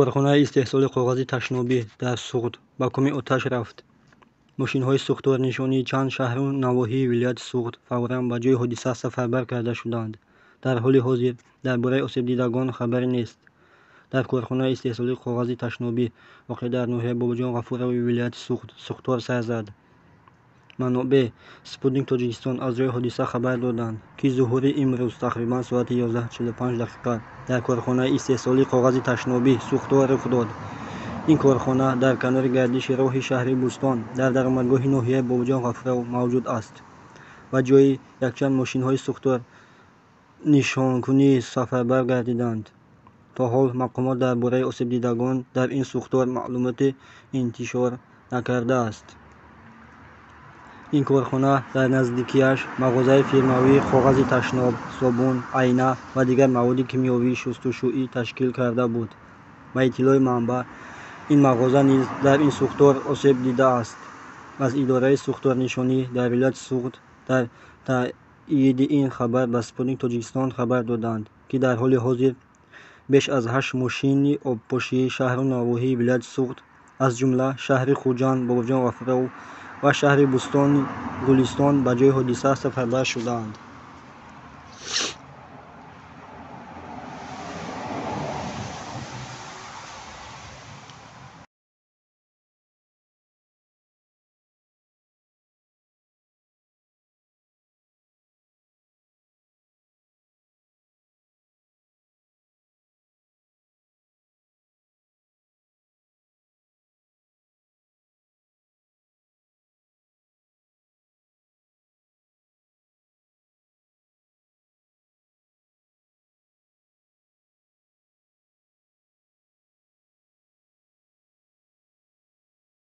корхонаи истеҳсоли коғази ташнобӣ дар суғд ба куми оташ рафт. мошинҳои сӯхторнишонии чанд шаҳру навоҳии вилояти суғд фавран ба ҷойи ҳодиса сафарбар карда шуданд. дар ҳоли ҳозир дар бораи осебдидагон хабаре нест. дар корхонаи истеҳсоли коғази ташнобӣ воқеъ дар ноҳияи Бобоҷон Ғафурови вилояти суғд сӯхтор сар зад. манобеъ Спутник Тоҷикистон аз ҷойи ҳодиса хабар доданд, ки зуҳури имрӯз тақрибан соати 11:45 дар корхонаи истеҳсоли коғази ташнобӣ сӯхтор рух дод. ин корхона дар канори гардиши роҳи шаҳри Бӯстон дар даромадгоҳи ноҳияи Бобоҷон Ғафуров мавҷуд аст ва ҷойи якчанд мошинҳои сӯхторнишонкунӣ сафарбар гардиданд. то ҳол мақомот дар бораи осебдидагон дар ин сӯхтор маълумоте интишор накардааст. ин корхона дар наздикиаш мағозаи фирмавии коғази ташноб, собун, айна ва дигар маводи кимиёвии шустушӯӣ ташкил карда буд. ба иттилои манбаъ, ин мағоза низ дар ин сӯхтор осеб дидааст. аз идораи сӯхторнишонӣ дар вилояти суғд дар таъииди ин хабар ба Спутник Тоҷикистон хабар доданд, ки дар ҳоли ҳозир беш аз 8 мошини обпошии шаҳру навоҳии вилояти суғд аз ҷумла шаҳри Хуҷанд Бобоҷон Ғафуров ва шаҳри Бӯстони Гулистон ба ҷойи ҳодиса сафарбар шуданд.